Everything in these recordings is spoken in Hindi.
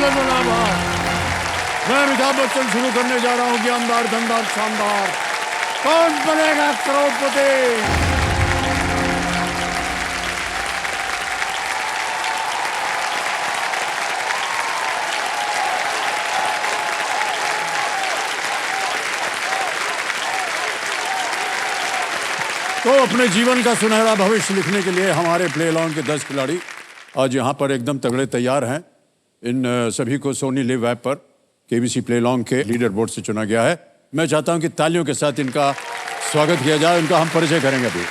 आभार। मैं अमिताभ बच्चन शुरू करने जा रहा हूँ कि अंदार धंधार शानदार कौन बनेगा करोड़पति। तो अपने जीवन का सुनहरा भविष्य लिखने के लिए हमारे प्ले अलॉन्ग के 10 खिलाड़ी आज यहाँ पर एकदम तगड़े तैयार हैं। इन सभी को सोनी लिव ऐप पर केबीसी प्ले अलॉन्ग के लीडर बोर्ड से चुना गया है। मैं चाहता हूँ कि तालियों के साथ इनका स्वागत किया जाए। उनका हम परिचय करेंगे अभी।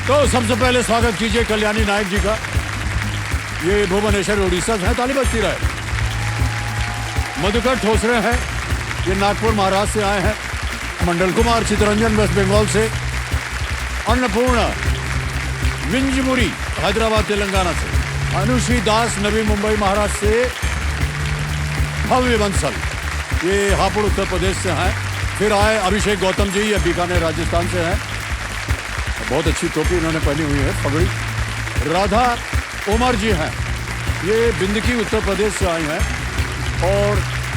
तो सबसे पहले स्वागत कीजिए कल्याणी नायक जी का। ये भुवनेश्वर उड़ीसा से हैं, ताली बजती रहे। मधुकर ठोसरे हैं, ये नागपुर महाराष्ट्र से आए हैं। मंडल कुमार चितरंजन वेस्ट बंगाल से। अन्नपूर्णा विंजमुरी हैदराबाद तेलंगाना से। अनुश्री दास नवी मुंबई महाराष्ट्र से। भव्य बंसल ये हापुड़ उत्तर प्रदेश से हैं। फिर आए अभिषेक गौतम जी, ये बीकानेर राजस्थान से हैं। बहुत अच्छी टोपी इन्होंने पहनी हुई है, पगड़ी। राधा उमर जी हैं, ये बिंदकी उत्तर प्रदेश से आई हैं। और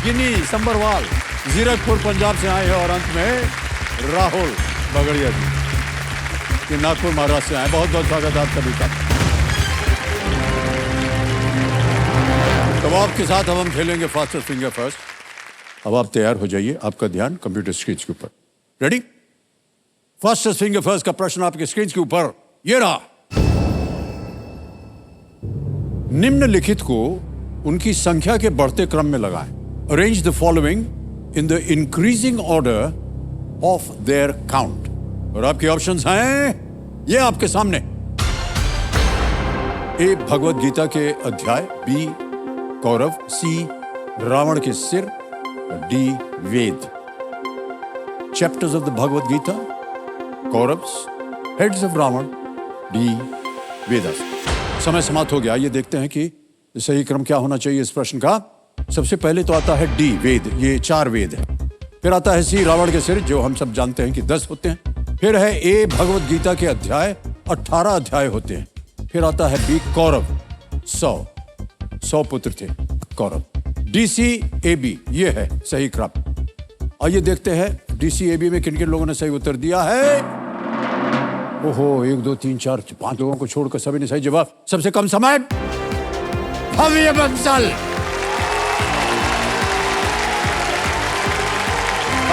गिनी संबरवाल जीरकपुर पंजाब से आए हैं। और अंत में राहुल बगड़िया जी, ये नागपुर महाराष्ट्र से आए। बहुत बहुत स्वागत है आप सभी का। तो आपके साथ अब हम खेलेंगे फास्टेस्ट फिंगर फर्स्ट। अब आप तैयार हो जाइए, आपका ध्यान कंप्यूटर स्क्रीन के ऊपर। रेडी? फास्टेस्ट फिंगर फर्स्ट का प्रश्न आपके स्क्रीन के ऊपर ये रहा। निम्नलिखित को उनकी संख्या के बढ़ते क्रम में लगाएं। Arrange the following in the increasing order of their count। और आपके ऑप्शंस हैं ये आपके सामने। ए भगवत गीता के अध्याय, बी कौरव, सी रावण के सिर, D Ved. Chapters of the Bhagavad Gita, Kauravs, heads of Ravan, D Vedas. समय समाप्त हो गया। ये देखते हैं कि सही क्रम क्या होना चाहिए इस प्रश्न का। सबसे पहले तो आता है डी वेद, ये 4 वेद है। फिर आता है सी रावण के सिर, जो हम सब जानते हैं कि 10 होते हैं। फिर है ए भगवत गीता के अध्याय, 18 अध्याय होते हैं। फिर आता है बी कौरव, 100 पुत्र थे Kaurav. D C A B ये है सही क्रम। आइए देखते हैं डी सी ए बी में किन किन लोगों ने सही उत्तर दिया है। ओहो, 1 2 3 4 5 लोगों को छोड़कर सभी ने सही जवाब। सबसे कम समय भव्य बंसल।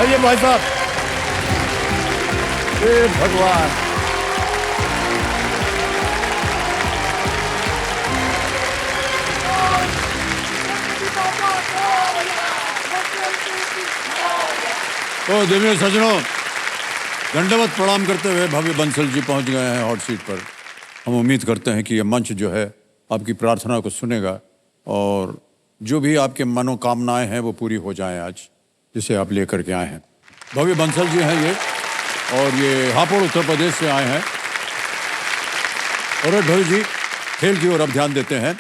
आइए भाई साहब। हे भगवान, तो देवियों सज्जनों, दंडवत प्रणाम करते हुए भव्य बंसल जी पहुंच गए हैं हॉट सीट पर। हम उम्मीद करते हैं कि यह मंच जो है आपकी प्रार्थना को सुनेगा और जो भी आपके मनोकामनाएं हैं वो पूरी हो जाएं आज, जिसे आप लेकर के आए हैं। भव्य बंसल जी हैं ये, और ये हापुड़ उत्तर प्रदेश से आए हैं। और भव्य जी खेल की ओर अब ध्यान देते हैं।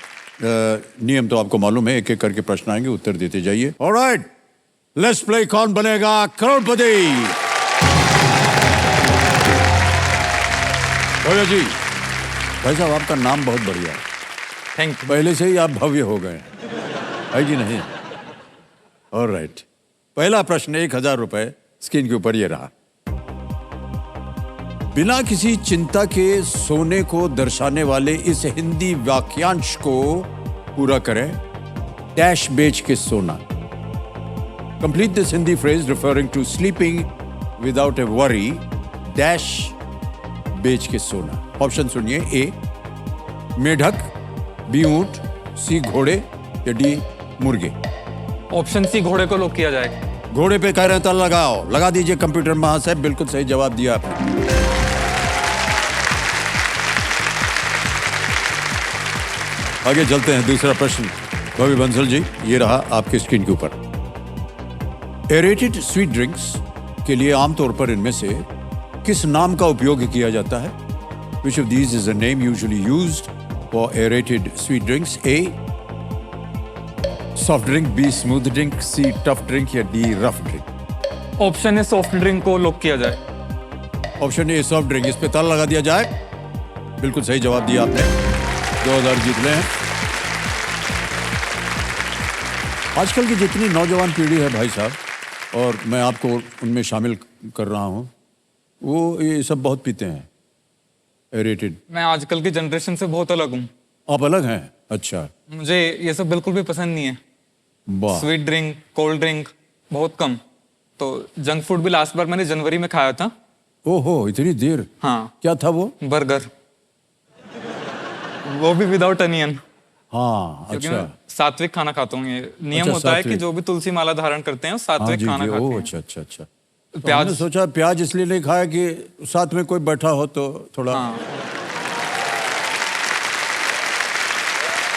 नियम तो आपको मालूम है, एक एक करके प्रश्न आएंगे, उत्तर देते जाइए। ऑलराइट, लेट्स प्ले कौन बनेगा करोड़पति। भव्य जी, भाई साहब आपका नाम बहुत बढ़िया है। Thank you. पहले से ही आप भव्य हो गए है कि नहीं? ऑलराइट, पहला प्रश्न 1000 रुपए स्क्रीन के ऊपर ये रहा। बिना किसी चिंता के सोने को दर्शाने वाले इस हिंदी वाक्यांश को पूरा करें। डैश बेच के सोना। Complete this Hindi phrase referring to sleeping without a worry. Dash बेच के सोना। ऑप्शन सुनिए। ए मेढक, बी ऊंट, सी घोड़े या डी मुर्गे। ऑप्शन सी घोड़े को लॉक किया जाए। घोड़े पे कह रहे हैं तो लगाओ, लगा दीजिए कंप्यूटर महाशय। बिल्कुल सही जवाब दिया आपने। आगे चलते हैं, दूसरा प्रश्न। भव्य बंसल जी, ये रहा आपके स्क्रीन के ऊपर। एरेटेड स्वीट ड्रिंक्स के लिए आमतौर पर इनमें से किस नाम का उपयोग किया जाता है? Which of these is a name usually used for aerated sweet drinks? A soft drink, B smooth drink, C tough drink या D rough drink? Option A soft drink को लॉक किया जाए। ऑप्शन ए सॉफ्ट ड्रिंक, इस पे ताला लगा दिया जाए। बिल्कुल सही जवाब दिया आपने। 2000 जीत ले हैं। आजकल की जितनी नौजवान पीढ़ी है भाई साहब, और मैं आपको उनमें शामिल कर रहा हूँ, वो ये सब बहुत पीते हैं एरेटेड। मैं आजकल की जनरेशन से बहुत अलग हूँ। आप अलग हैं? अच्छा, मुझे ये सब बिल्कुल भी पसंद नहीं है। वाह। स्वीट ड्रिंक, कोल्ड ड्रिंक बहुत कम। तो जंक फूड भी लास्ट बार मैंने जनवरी में खाया था। ओहो, इतनी देर? हाँ, क्या था वो? बर्गर, वो भी विदाउट अनियन। हाँ, क्योंकि अच्छा। मैं सात्विक खाना खाता हूँ। ये नियम अच्छा, होता है कि सात्विक। जो भी तुलसी माला धारण करते हैं वो हाँ सात्विक जी खाना जी, खाते ओह, हैं। अच्छा अच्छा अच्छा। तो प्याज- हमने सोचा प्याज इसलिए नहीं खाया कि साथ में कोई बैठा हो तो थोड़ा, हाँ,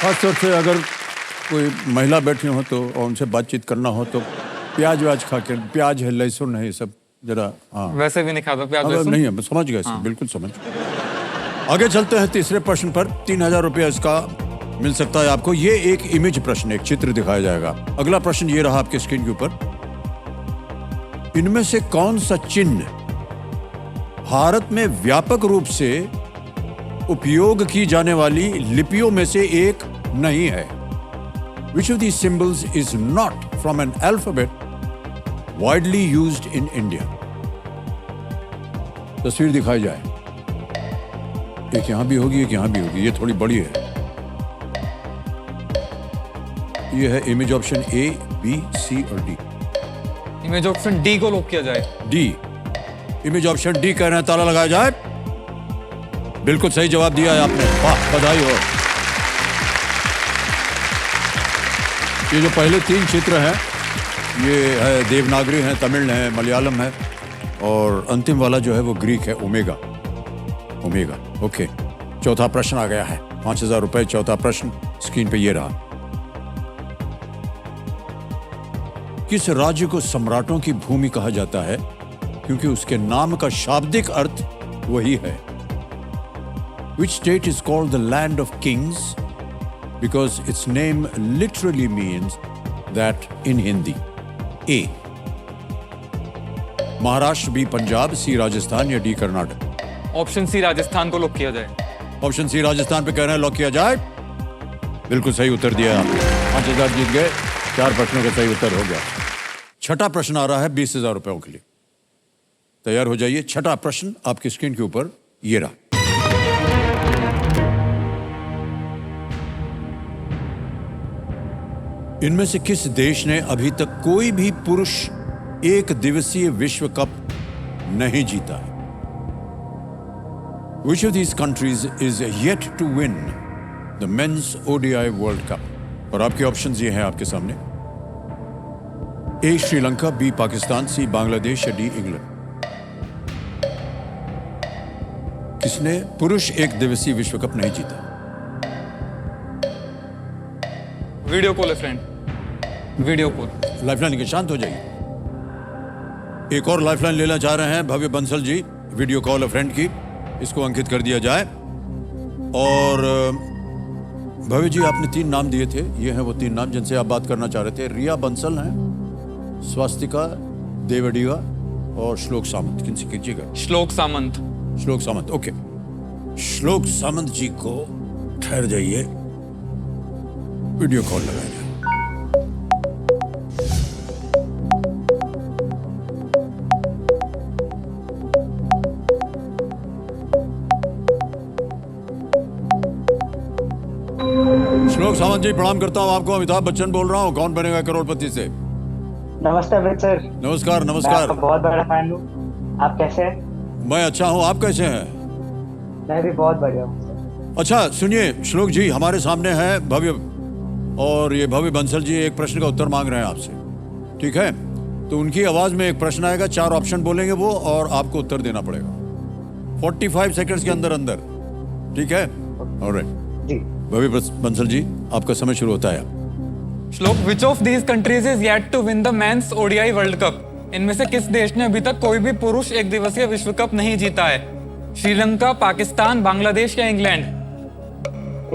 खासतौर से अगर कोई महिला बैठी हो तो और उनसे बातचीत करना हो तो प्याज व्याज खा के, प्याज है, लहसुन है, ये सब जरा, हाँ। वैसे भी नहीं खाता प्याज अब लहसुन। नहीं है, समझ गए सर, बिल्कुल समझ। आगे चलते हैं तीसरे प्रश्न पर। 3000 रुपया इसका मिल सकता है आपको। ये एक इमेज प्रश्न, एक चित्र दिखाया जाएगा। अगला प्रश्न ये रहा आपके स्क्रीन के ऊपर। इनमें से कौन सा चिन्ह भारत में व्यापक रूप से उपयोग की जाने वाली लिपियों में से एक नहीं है? Which of these symbols is not from an alphabet widely used in India? तस्वीर दिखाई जाए। एक यहां भी होगी, एक यहां भी होगी। ये थोड़ी बड़ी है। ये है इमेज ऑप्शन ए, बी, सी और डी। इमेज ऑप्शन डी को लॉक किया जाए। डी, इमेज ऑप्शन डी कह रहे हैं, ताला लगाया जाए। बिल्कुल सही जवाब दिया है आपने, वाह, बधाई हो। ये जो पहले 3 चित्र हैं, ये है देवनागरी है, तमिल है, मलयालम है, और अंतिम वाला जो है वो ग्रीक है, ओमेगा। Omega, okay. चौथा प्रश्न आ गया है, 5000 रुपए। चौथा प्रश्न स्क्रीन पे ये रहा। किस राज्य को सम्राटों की भूमि कहा जाता है क्योंकि उसके नाम का शाब्दिक अर्थ वही है? Which state is called the land of kings because its name literally means that in Hindi? A, Maharashtra, B Punjab, C Rajasthan या D Karnataka? Option C Rajasthan को लॉक किया जाए। ऑप्शन सी राजस्थान पे कह रहे हैं, लॉक किया जाए। बिल्कुल सही उत्तर दिया आपने, 5000 जीत गए। 4 प्रश्नों का सही उत्तर हो गया। छठा प्रश्न आ रहा है 20000 रुपयों के लिए। तैयार हो जाइए। छठा प्रश्न आपकी स्क्रीन के ऊपर ये रहा। इनमें से किस देश ने अभी तक कोई भी पुरुष एक दिवसीय विश्व कप नहीं जीता है? Which of these countries is yet to win the men's ODI World Cup? और आपके ऑप्शंस ये हैं आपके सामने। ए श्रीलंका, बी पाकिस्तान, सी बांग्लादेश या डी इंग्लैंड? किसने पुरुष एक दिवसीय विश्व कप नहीं जीता? वीडियो कॉल है फ्रेंड, वीडियो कॉल। लाइफलाइन के शांत हो जाइए। एक और लाइफलाइन लेना चाह रहे हैं भव्य बंसल जी, वीडियो कॉल अ फ्रेंड की। इसको अंकित कर दिया जाए। और भव्य जी, आपने 3 नाम दिए थे, ये हैं वो 3 नाम जिनसे आप बात करना चाह रहे थे। रिया बंसल हैं, स्वास्तिका देवडिगा और श्लोक सामंत। किनसे कीजिएगा? श्लोक सामंत। श्लोक सामंत, ओके। श्लोक सामंत जी को ठहर जाइए, वीडियो कॉल लगाया जाए। श्लोक सावंत जी, प्रणाम करता हूँ आपको। अमिताभ बच्चन बोल रहा हूँ, कौन बनेगा करोड़पति से। नमस्ते अमित सर। नमस्कार मैं नमस्कार। आपका बहुत बड़ा फैन हूँ। आप कैसे हैं? मैं अच्छा हूँ, आप कैसे हैं? मैं भी बहुत बढ़िया हूँ सर। अच्छा सुनिए श्लोक जी, हमारे सामने है भव्य, और ये भव्य बंसल जी एक प्रश्न का उत्तर मांग रहे हैं आपसे, ठीक है? तो उनकी आवाज में एक प्रश्न आएगा, 4 ऑप्शन बोलेंगे वो, और आपको उत्तर देना पड़ेगा 45 सेकंड्स के अंदर अंदर, ठीक है? ऑलराइट जी। भव्य बंसल जी, आपका समय शुरू होता है। Shlok, which of these countries is yet to win the men's ODI World Cup? इनमें से किस देश ने अभी तक कोई भी पुरुष एक दिवसीय विश्व कप नहीं जीता है? श्रीलंका, पाकिस्तान, बांग्लादेश या England?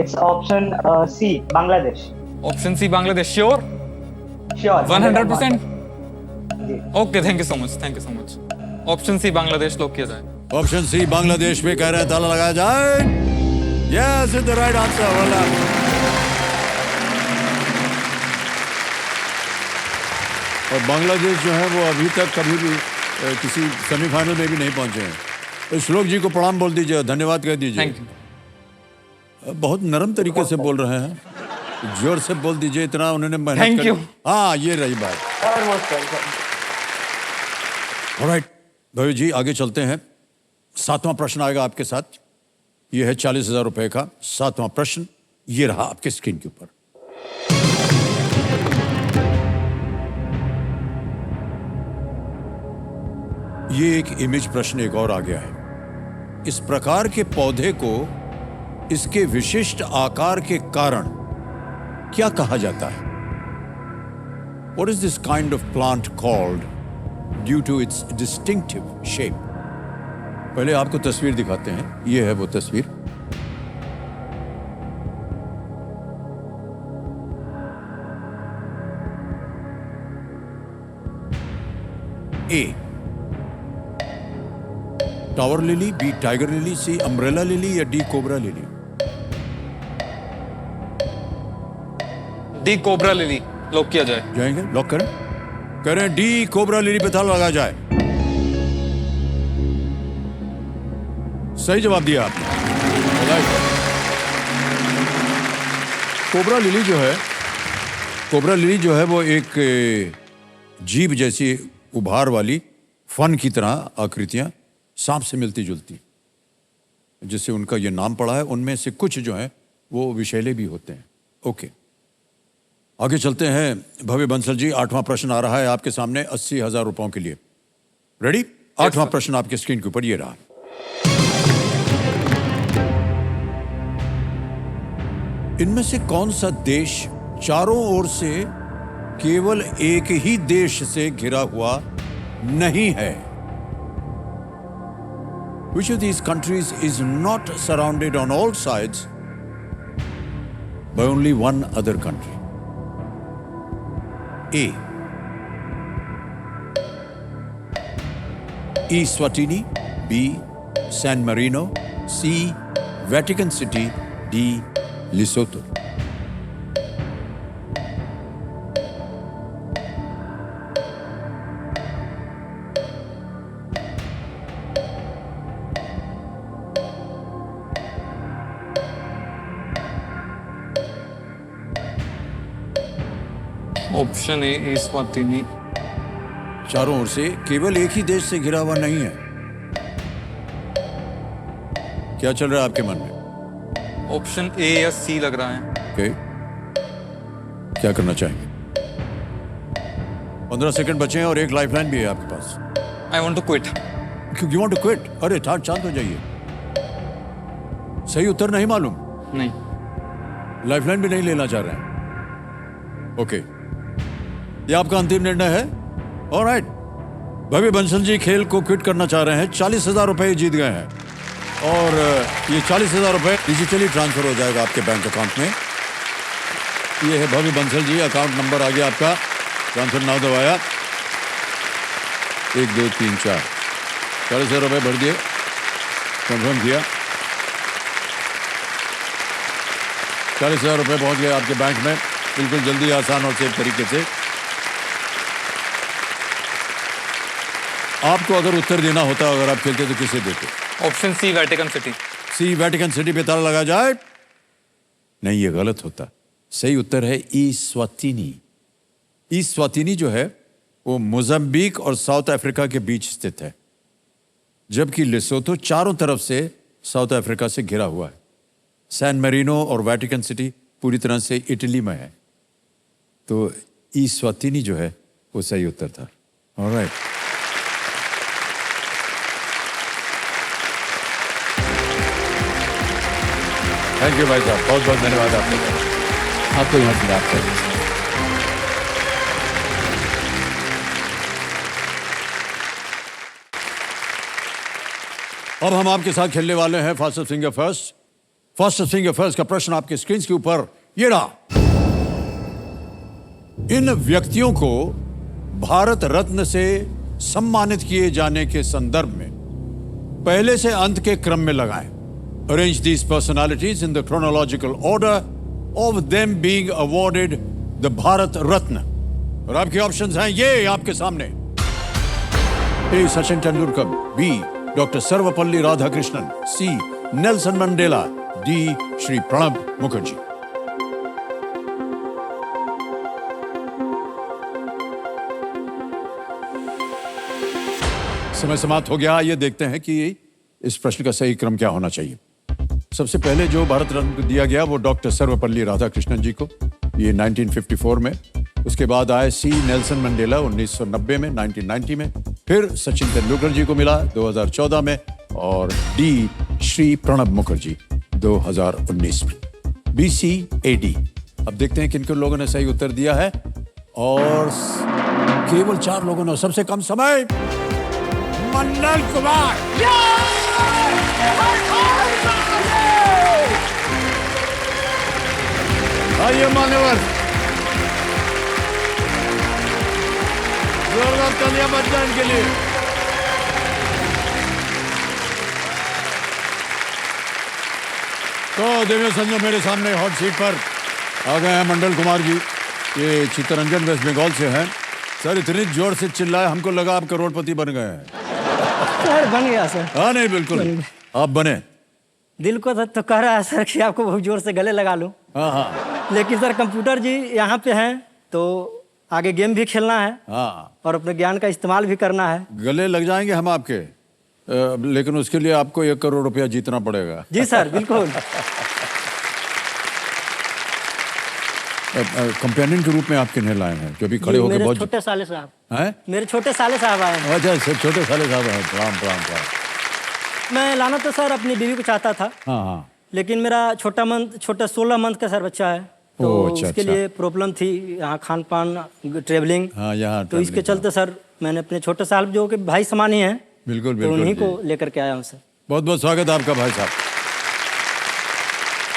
It's option C, Bangladesh. Option C Bangladesh, sure? Sure, 100%? जी। Okay, thank you so much, thank you so much. Option C Bangladesh lock किया जाए। ऑप्शन सी बांग्लादेश पे कह रहे हैं, ताला लगाया जाए। Yes, it's the right answer. Well done. और बांग्लादेश जो है वो अभी तक कभी भी किसी सेमीफाइनल में भी नहीं पहुंचे हैं। तो श्लोक जी को प्रणाम बोल दीजिए, धन्यवाद कह दीजिए। Thank you. बहुत नरम तरीके से बोल रहे हैं, जोर से बोल दीजिए, इतना उन्होंने मेहनत Thank you. हाँ, ये रही बात। Almost well. ऑलराइट भव्य जी, आगे चलते हैं। 7वां प्रश्न आएगा आपके साथ। ये है 40,000 रुपए का 7वां प्रश्न। ये रहा आपके स्क्रीन के ऊपर। ये एक इमेज प्रश्न एक और आ गया है। इस प्रकार के पौधे को इसके विशिष्ट आकार के कारण क्या कहा जाता है? What is this kind of plant called due to its distinctive shape? पहले आपको तस्वीर दिखाते हैं। ये है वो तस्वीर। A tower lily, B tiger lily, C umbrella lily या D cobra lily? D cobra lily lock किया जाए। जाएंगे, लॉक करें। कह रहे हैं डी कोबरा लिली पे ताला लगा जाए। सही जवाब दिया आपने। कोबरा लिली जो है वो एक जीभ जैसी उभार वाली फन की तरह आकृतियां, सांप से मिलती जुलती, जिससे उनका ये नाम पड़ा है। उनमें से कुछ जो है वो विषैले भी होते हैं। ओके, आगे चलते हैं। भव्य बंसल जी, 8वां प्रश्न आ रहा है आपके सामने 80,000 रुपयों के लिए। रेडी? 8वां प्रश्न आपके स्क्रीन के ऊपर ये रहा। इनमें से कौन सा देश चारों ओर से केवल एक ही देश से घिरा हुआ नहीं है? Which of these countries is not surrounded on all sides by only one other country? A. Eswatini, B. San Marino, C. Vatican City, D. Lesotho. Option A Eswatini. चारों ओर से केवल एक ही देश से घिरा हुआ नहीं है। क्या चल रहा है आपके मन में? ऑप्शन ए या सी लग रहा है। ओके, क्या करना चाहेंगे? 15 सेकंड बचे हैं और एक लाइफलाइन भी है आपके पास। I want to quit. You want to quit? अरे शांत हो जाइए। सही उत्तर नहीं मालूम? नहीं। लाइफलाइन भी नहीं लेना चाह रहे हैं? ओके, ये आपका अंतिम निर्णय है। ऑलराइट, भव्य बंसल जी खेल को क्विट करना चाह रहे हैं। 40,000 रुपए जीत गए हैं और ये 40,000 रुपए डिजिटली ट्रांसफर हो जाएगा आपके बैंक अकाउंट में। ये है भव्य बंसल जी, अकाउंट नंबर आ गया आपका। ट्रांसफर नाउ दबाया, 1 2 3 4 40,000 रुपए भर दिए, कंफर्म किया। 40,000 रुपए पहुंच गए आपके बैंक में, बिल्कुल जल्दी, आसान और सेफ तरीके से। आपको अगर उत्तर देना होता, अगर आप खेलते तो किसे देते? Option C Vatican City. C Vatican City पे ताला लगा जाए? नहीं, ये गलत होता। सही उत्तर है ईस्वातिनी। ईस्वातिनी जो है वो मोजाम्बिक और साउथ अफ्रीका के बीच स्थित है, जबकि लेसोथो चारों तरफ से साउथ अफ्रीका से घिरा हुआ है। सैन मेरिनो और वेटिकन सिटी पूरी तरह से इटली में है। तो ईस्वातिनी जो है वो सही उत्तर था। ऑलराइट, थैंक यू भाई साहब, बहुत बहुत धन्यवाद आपको यहाँ से आपका। अब हम आपके साथ खेलने वाले हैं fastest finger first. Fastest finger first का प्रश्न आपके स्क्रीन के ऊपर ये रहा। इन व्यक्तियों को भारत रत्न से सम्मानित किए जाने के संदर्भ में पहले से अंत के क्रम में लगाएं। Arrange these personalities in the chronological order of them being awarded the Bharat Ratna. और आपके ऑप्शंस हैं ये आपके सामने। A Sachin Tendulkar, B doctor Sarvepalli Radhakrishnan, C Nelson Mandela, D Shri Pranab Mukherjee. समय समाप्त हो गया। आइए देखते हैं कि इस प्रश्न का सही क्रम क्या होना चाहिए। सबसे पहले जो भारत रत्न दिया गया वो डॉक्टर सर्वपल्ली राधाकृष्णन जी को, ये 1954 में। उसके बाद आए सी नेल्सन मंडेला 1990 में, 1990 में। फिर सचिन तेंदुलकर जी को मिला 2014 में, और डी श्री प्रणब मुखर्जी 2019 में। BCAD। अब देखते हैं किन किन लोगों ने सही उत्तर दिया है, और केवल 4 लोगों ने। सबसे कम समय मंडल कुमार। आइए मान्यवर, जोरदार तालियां बजाने के लिए। तो देवेंद्र संजय मेरे सामने हॉट सीट पर आ गए हैं मंडल कुमार जी। ये चित्तरंजन वेस्ट बंगाल से हैं। सर इतनी जोर से चिल्लाए, हमको लगा आप करोड़पति बन गए हैं। सर बन गया सर। हाँ नहीं बिल्कुल आप बने। दिल को तो कह रहा है सर कि आपको बहुत जोर से गले लगा लूं। हाँ हाँ लेकिन सर कंप्यूटर जी यहाँ पे हैं तो आगे गेम भी खेलना है हाँ, और अपने ज्ञान का इस्तेमाल भी करना है। गले लग जाएंगे हम आपके, लेकिन उसके लिए आपको 1 करोड़ रुपया जीतना पड़ेगा। जी सर बिल्कुल। कंपेनियन के रूप में आप किन्हें लाए हैं जो अभी खड़े होकर मेरे बहुत छोटे साले साहब हैं? मेरे छोटे साले साहब आए हैं। अच्छा सर, छोटे साले साहब हैं। प्रणाम प्रणाम प्रणाम। मैं लाना तो सर अपनी बीवी को चाहता था, हाँ हाँ, लेकिन मेरा छोटा 16 मंथ का सर बच्चा है, तो अच्छा, उसके अच्छा। लिए प्रॉब्लम थी, यहाँ खान पान ट्रेवलिंग। हाँ यहाँ तो इसके चलते सर मैंने अपने छोटे साहब जो कि भाई समान ही हैं, बिल्कुल तो बिल्कुल उन्हीं जी। को लेकर के आया हूँ सर। बहुत बहुत स्वागत है आपका भाई साहब।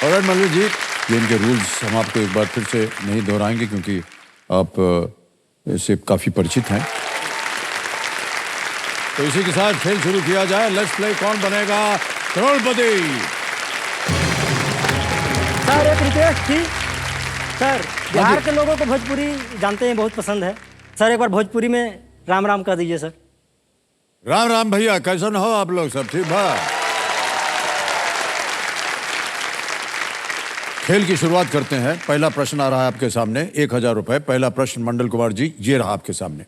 और मंडल जी, ये इनके रूल्स हम आपको एक बार फिर से नहीं दोहराएंगे क्योंकि आप इससे काफी परिचित हैं। तो इसी के साथ खेल शुरू किया जाए। लेट्स प्ले कौन बनेगा करोड़पति। सर एक रिक्वेस्ट थी सर, बिहार के लोगों को भोजपुरी जानते हैं, बहुत पसंद है सर। एक बार भोजपुरी में राम राम कर दीजिए सर। राम राम भैया, कैसन हो आप लोग? सब ठीक बा? खेल की शुरुआत करते हैं। पहला प्रश्न आ रहा है आपके सामने, 1000 रुपए। पहला प्रश्न मंडल कुमार जी, ये रहा आपके सामने।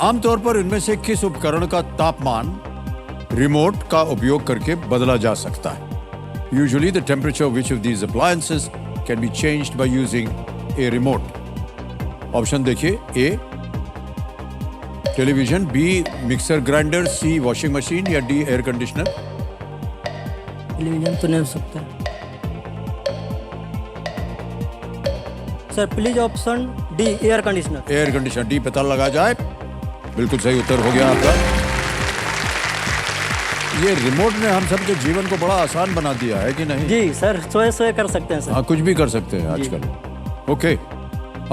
आमतौर पर इनमें से किस उपकरण का तापमान रिमोट का उपयोग करके बदला जा सकता है? Usually the temperature of which of these appliances can be changed by using a remote. Option देखिए, A television, B mixer grinder, C washing machine, या डी एयर कंडीशनर। टेलीविजन तो नहीं हो सकता sir. Please option D air conditioner. Air conditioner, D पता लगा जाए। बिल्कुल सही उत्तर हो गया आपका। ये रिमोट ने हम सबके जीवन को बड़ा आसान बना दिया है कि नहीं? जी सर, सोए सोए कर सकते हैं सर। हाँ, कुछ भी कर सकते हैं आजकल। ओके,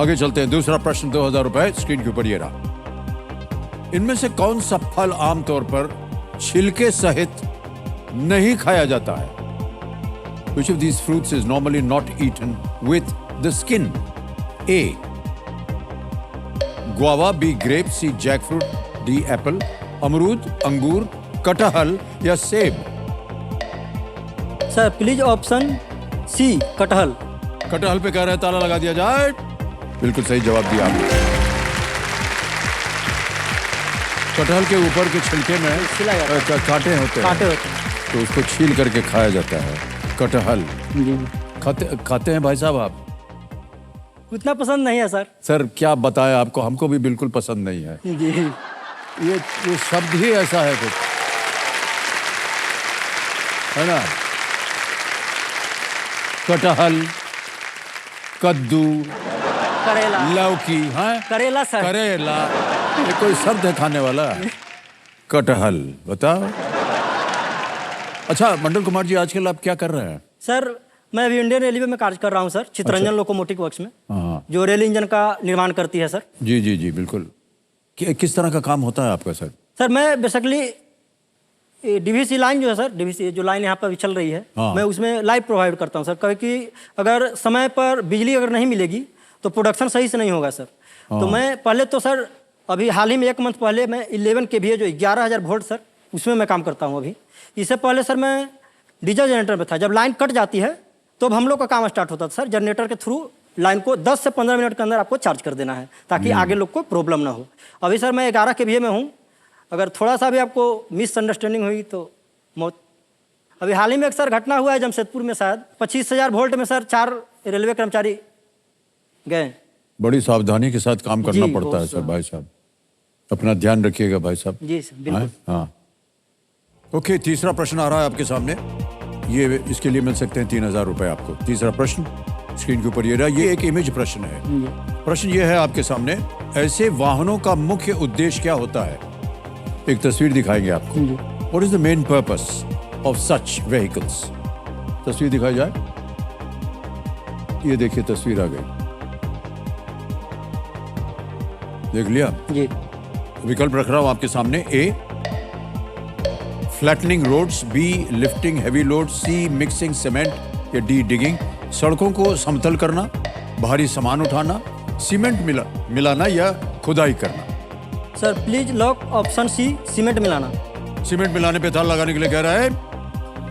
आगे चलते हैं। दूसरा प्रश्न 2000 रुपए स्क्रीन के ऊपर ये रहा। इनमें से कौन सा फल आमतौर पर छिलके सहित नहीं खाया जाता है? Which of these fruits is normally not eaten with the skin? A. Guava, B. Grape, C. Jackfruit, D. Apple, अमरूद, अंगूर, कटहल या सेब। सर प्लीज ऑप्शन सी कटहल। कटहल पे कह रहे हैं ताला लगा दिया जाए। बिल्कुल सही जवाब दिया आपने। कटहल के ऊपर के छिलके में छिला जाता है। कांटे होते कांटे हैं, होते हैं तो उसको छील करके खाया जाता है कटहल। जी। खाते हैं भाई साहब आप? उतना पसंद नहीं है सर। सर क्या बताएं आपको, हमको भी बिल्कुल पसंद नहीं है। जी। ये शब्द ही ऐसा है कुछ, है ना? कटहल, कद्दू, करेला। लौकी, हाँ करेला सर। करेला, ये कोई शब्द है खाने वाला? कटहल, बताओ। अच्छा मंडल कुमार जी, आजकल आप क्या कर रहे हैं? सर मैं अभी इंडियन रेलवे में कार्य कर रहा हूँ सर, चित्तरंजन अच्छा। लोकोमोटिव वर्क्स में, हाँ जो रेल इंजन का निर्माण करती है सर। जी जी जी बिल्कुल। किस तरह का काम होता है आपका सर? सर मैं बेसिकली डीवीसी लाइन जो है सर, डीवीसी जो लाइन यहाँ पर अभी चल रही है, हाँ। मैं उसमें लाइव प्रोवाइड करता हूँ सर, क्योंकि अगर समय पर बिजली अगर नहीं मिलेगी तो प्रोडक्शन सही से नहीं होगा सर। तो मैं पहले तो सर अभी हाल ही में 1 मंथ पहले मैं 11 kVA जो 11,000 वोल्ट सर, उसमें मैं काम करता हूँ अभी। इससे पहले सर मैं डीजल जनरेटर में था। जब लाइन कट जाती है तो अब हम लोग का काम स्टार्ट होता था सर, जनरेटर के थ्रू लाइन को 10 से 15 मिनट के अंदर आपको चार्ज कर देना है, ताकि आगे लोग को प्रॉब्लम ना हो। अभी सर मैं 11 kVA में हूँ, अगर थोड़ा सा भी आपको मिसअंडरस्टैंडिंग हुई तो मौत। अभी हाल ही में एक सर घटना हुआ है जमशेदपुर में, शायद 25,000 वोल्ट में सर 4 रेलवे कर्मचारी गए। बड़ी सावधानी के साथ काम करना जी, पड़ता है बहुत सर भाई साहब, अपना ध्यान रखिएगा भाई साहब। जी सर, बिल्कुल। हाँ। ओके, तीसरा प्रश्न आ रहा है आपके सामने। ये इसके लिए मिल सकते हैं 3,000 रुपए आपको। तीसरा प्रश्न स्क्रीन के ऊपर ये रहा। ये एक इमेज प्रश्न है। प्रश्न ये है आपके सामने, ऐसे वाहनों का मुख्य उद्देश्य क्या होता है? एक तस्वीर दिखाएंगे आपको। What is the main purpose of such vehicles? तस्वीर दिखाई जाए। ये देखिए तस्वीर आ गई, देख लिया? जी विकल्प रख रहा हूं आपके सामने। A, flattening roads, B, lifting heavy load, C, mixing cement, या डी, डिगिंग, सड़कों को समतल करना, भारी सामान उठाना, सीमेंट मिलाना या खुदाई करना। Sir please lock option C, cement मिलाना। सीमेंट मिलाने पे ताला लगाने के लिए कह रहा है।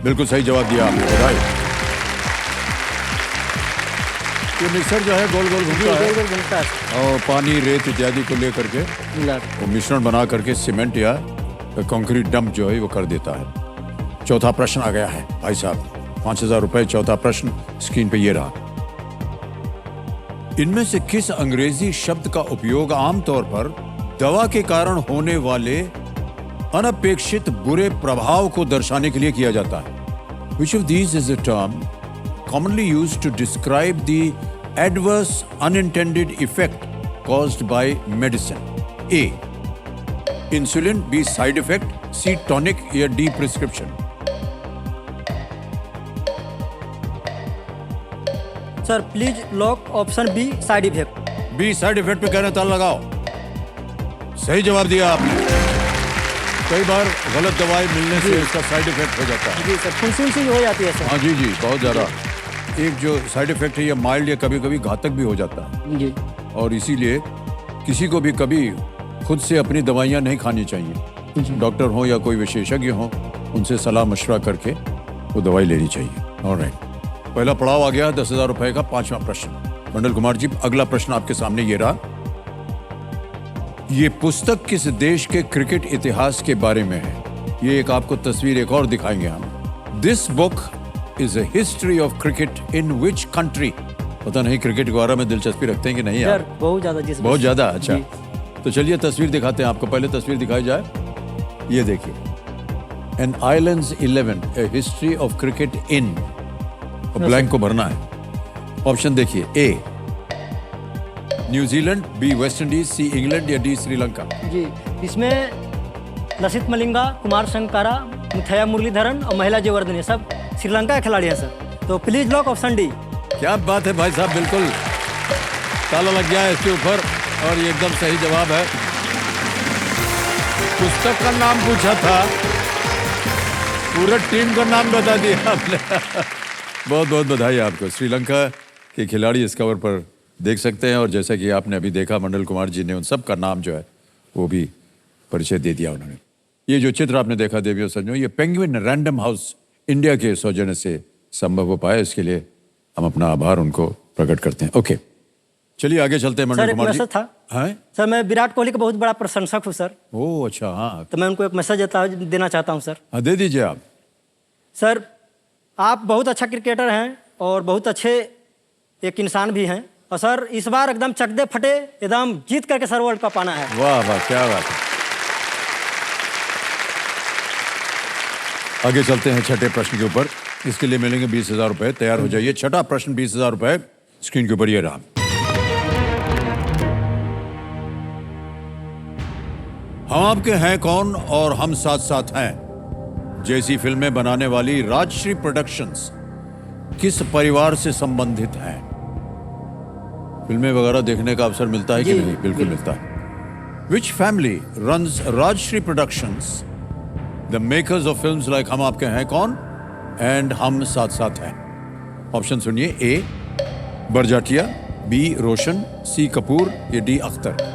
बिल्कुल सही जवाब दिया आपने, बधाई। ये मिक्सर जो है गोल गोल घूमता है गोल घूमता है और पानी, रेत इत्यादि को लेकर के मिला। वो मिश्रण बना करके सीमेंट या कंक्रीट डंप जो है वो कर देता है। चौथा प्रश्न आ गया है भाई साहब, 5,000 रुपए। चौथा प्रश्न स्क्रीन पे ये रहा। इनमें से किस अंग्रेजी शब्द का उपयोग आमतौर पर दवा के कारण होने वाले अनपेक्षित बुरे प्रभाव को दर्शाने के लिए किया जाता है? Which of these is a term commonly used to describe the adverse unintended effect caused by medicine? A, insulin, B, side effect, C, tonic, या D, prescription? Sir please lock option B, side effect. B, side effect पे कहना ताला लगाओ। सही जवाब दिया आपने। कई बार गलत दवाई मिलने से इसका साइड इफेक्ट हो जाता है। जी सर, फुंसी हो जाती है सर। हाँ जी, बहुत ज़्यादा। एक जो साइड इफेक्ट है ये माइल्ड या कभी कभी घातक भी हो जाता है। जी और इसीलिए किसी को भी कभी खुद से अपनी दवाइयाँ नहीं खानी चाहिए। डॉक्टर हो या कोई विशेषज्ञ हो, उनसे सलाह मशवरा करके वो दवाई लेनी चाहिए। ऑलराइट, पहला पड़ाव आ गया 10,000 रुपए का। 5वां प्रश्न मंडल कुमार जी, अगला प्रश्न आपके सामने ये रहा। ये पुस्तक किस देश के क्रिकेट इतिहास के बारे में है? ये एक आपको तस्वीर एक और दिखाएंगे हम। This book is a history of cricket in which country? पता नहीं क्रिकेट के बारे में दिलचस्पी रखते हैं कि नहीं सर, आप? बहुत ज्यादा। बहुत ज्यादा। अच्छा, तो चलिए तस्वीर दिखाते हैं आपको। पहले तस्वीर दिखाई जाए। ये देखिए, an islands 11 A history of cricket in, blank को भरना है। ऑप्शन देखिए, A New Zealand, B West Indies, C England, या डी श्रीलंका? जी, इसमें लसित मलिंगा, कुमार संगकारा, मुथैया मुरलीधरन और महिला जयवर्धने सब श्रीलंका के खिलाड़ी हैं सर। तो प्लीज लॉक ऑप्शन डी। क्या बात है भाई साहब, बिल्कुल ताला लग गया है इसके ऊपर और ये एकदम सही जवाब है। पुस्तक का नाम पूछा था, पूरा टीम का नाम बता दिया आपने। बहुत बहुत बधाई आपको। श्रीलंका के खिलाड़ी इस कवर पर देख सकते हैं और जैसा कि आपने अभी देखा मंडल कुमार जी ने उन सब का नाम जो है वो भी परिचय दे दिया उन्होंने। ये जो चित्र आपने देखा देवियों सज्जनों, ये पेंगुइन रैंडम हाउस इंडिया के सौजन्य से संभव हो पाया। इसके लिए हम अपना आभार उनको प्रकट करते हैं। ओके, चलिए आगे चलते हैं। मंडल सर एक कुमार जी मैसेज था। हैं? सर मैं विराट कोहली का बहुत बड़ा प्रशंसक हूँ सर, ओह अच्छा, हाँ तो मैं उनको एक मैसेज देना चाहता हूँ सर। हाँ, दे दीजिए आप। सर आप बहुत अच्छा क्रिकेटर हैं और बहुत अच्छे एक इंसान भी हैं, और सर इस बार एकदम चकदे फटे एकदम जीत करके सर वर्ल्ड कप आना है। वाह वाह, क्या बात है। आगे चलते हैं छठे प्रश्न के ऊपर। इसके लिए मिलेंगे 20,000 रुपए। तैयार हो जाइए। छठा प्रश्न 20,000 रुपए स्क्रीन के ऊपर ये रहा। हम आपके हैं कौन और हम साथ साथ हैं जैसी फिल्में बनाने वाली राजश्री प्रोडक्शंस किस परिवार से संबंधित हैं? फिल्में वगैरह देखने का अवसर मिलता है कि नहीं? बिल्कुल मिलता है। Which family runs Rajshri Productions the makers of films like हम आपके हैं कौन एंड हम साथ साथ हैं। ऑप्शन सुनिए, ए बरजाटिया, बी रोशन, सी कपूर या डी अख्तर।